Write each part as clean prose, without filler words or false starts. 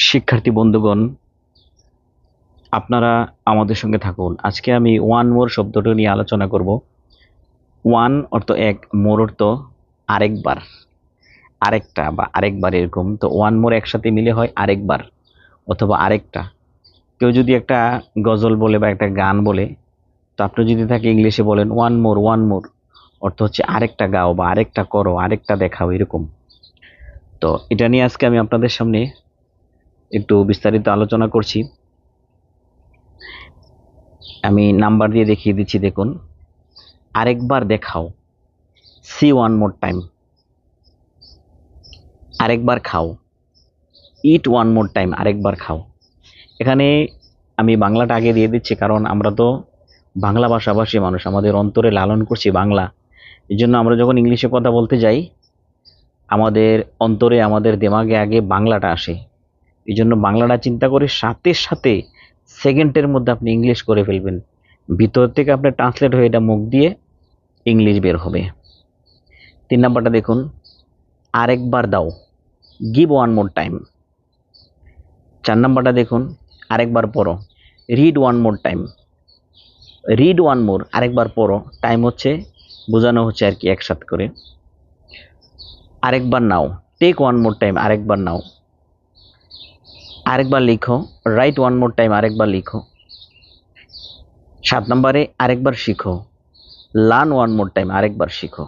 শিক্ষার্থী বন্ধুগণ, আপনারা আমাদের সঙ্গে থাকুন। আজকে আমি ওয়ান মোর শব্দটি নিয়ে আলোচনা করব। ওয়ান অর্থ এক, মোর অর্থ আরেকবার, আরেকটা বা আরেকবার এরকম। তো ওয়ান মোর একসাথে মিলে হয় আরেকবার অথবা আরেকটা। কেউ যদি একটা গজল বলে বা একটা গান বলে, তো আপনি যদি তাকে ইংলিশে বলেন ওয়ান মোর, অর্থ হচ্ছে আরেকটা গাও বা আরেকটা করো, আরেকটা দেখাও, এরকম। তো এটা নিয়ে আজকে আমি আপনাদের সামনে একটু বিস্তারিত আলোচনা করছি। আমি নাম্বার দিয়ে দেখিয়ে দিচ্ছি, দেখুন। আরেকবার দেখাও, সি ওয়ান মোর টাইম। আরেকবার খাও, ইট ওয়ান মোর টাইম, আরেকবার খাও। এখানে আমি বাংলাটা আগে দিয়ে দিচ্ছি, কারণ আমরা তো বাংলা ভাষাভাষী মানুষ, আমাদের অন্তরে লালন করছি বাংলা। এই জন্য আমরা যখন ইংলিশে কথা বলতে যাই, আমাদের অন্তরে, আমাদের দিমাগে আগে বাংলাটা আসে। এই জন্য বাংলাটা চিন্তা করে সাথে সাথে সেকেন্ডের মধ্যে আপনি ইংলিশ করে ফেলবেন। ভিতর থেকে আপনার ট্রান্সলেট হয়ে এটা মুখ দিয়ে ইংলিশ বের হবে। 3 নাম্বারটা দেখুন, আরেকবার দাও, গিভ ওয়ান মোর টাইম। 4 নাম্বারটা দেখুন, আরেকবার পড়ো, read one more time. Read one more, আরেকবার পড়ো, টাইম হচ্ছে বোঝানো হচ্ছে আর কি একসাথে করে। আরেকবার নাও, টেক ওয়ান মোর টাইম, আরেকবার নাও। আরেকবার লিখো, রাইট ওয়ান মোর টাইম, আরেকবার লিখো। 7 নম্বরে আরেকবার শিখো, লার্ন ওয়ান মোর টাইম, আরেকবার শিখো।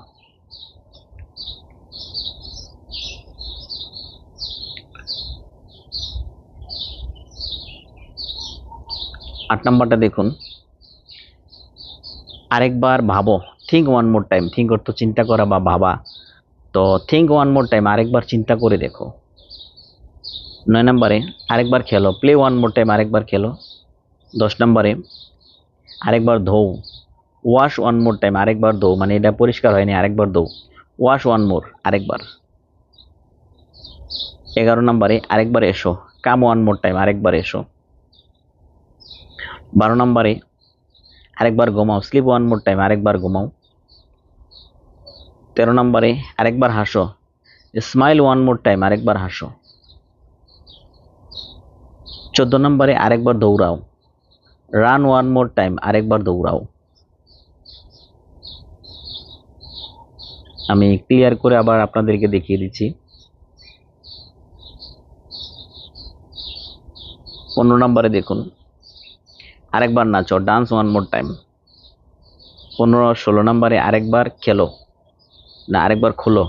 আট নাম্বারটা দেখুন, আরেকবার ভাবো, think one more time. Think অর্থ চিন্তা করা বা ভাবা। তো থিঙ্ক ওয়ান মোর টাইম, আরেকবার চিন্তা করে দেখো। 9 নম্বরে আরেকবার খেলো, প্লে ওয়ান মোর টাইম, আরেকবার খেলো। 10 নম্বরে আরেকবার ধোও, ওয়াশ ওয়ান মোর টাইম, আরেকবার ধোও, মানে এটা পরিষ্কার হয়নি, আরেকবার ধোও, ওয়াশ ওয়ান মোর, আরেকবার। 11 নম্বরে আরেকবার এসো, কাম ওয়ান মোর টাইম, আরেকবার এসো। 12 নম্বরে আরেকবার ঘুমাও, স্লিপ ওয়ান মোর টাইম, আরেকবার ঘুমাও। 13 নম্বরে আরেকবার হাসো, স্মাইল ওয়ান মোর টাইম, আরেকবার হাসো। 14 নম্বরে আরেকবার দৌড়াও, রান ওয়ান মোর টাইম, আরেকবার দৌড়াও। আমি ক্লিয়ার করে আবার আপনাদেরকে দেখিয়ে দিচ্ছি। 15 নম্বরে দেখুন, আরেকবার নাচো, ডান্স ওয়ান মোর টাইম। 16 নম্বরে আরেকবার খেলো, না আরেকবার খোলো,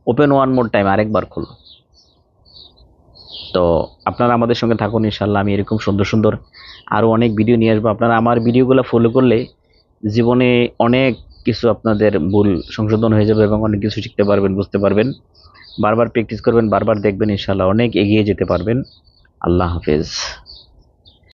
ওপেন ওয়ান মোর টাইম, আরেকবার খোলো। তো আপনারা আমাদের সঙ্গে থাকুন, ইনশাল্লাহ আমি এরকম সুন্দর সুন্দর আরও অনেক ভিডিও নিয়ে আসবো। আপনারা আমার ভিডিওগুলো ফলো করলে জীবনে অনেক কিছু আপনাদের ভুল সংশোধন হয়ে যাবে এবং অনেক কিছু শিখতে পারবেন, বুঝতে পারবেন। বারবার প্র্যাকটিস করবেন, বারবার দেখবেন, ইনশাল্লাহ অনেক এগিয়ে যেতে পারবেন। আল্লাহ হাফেজ।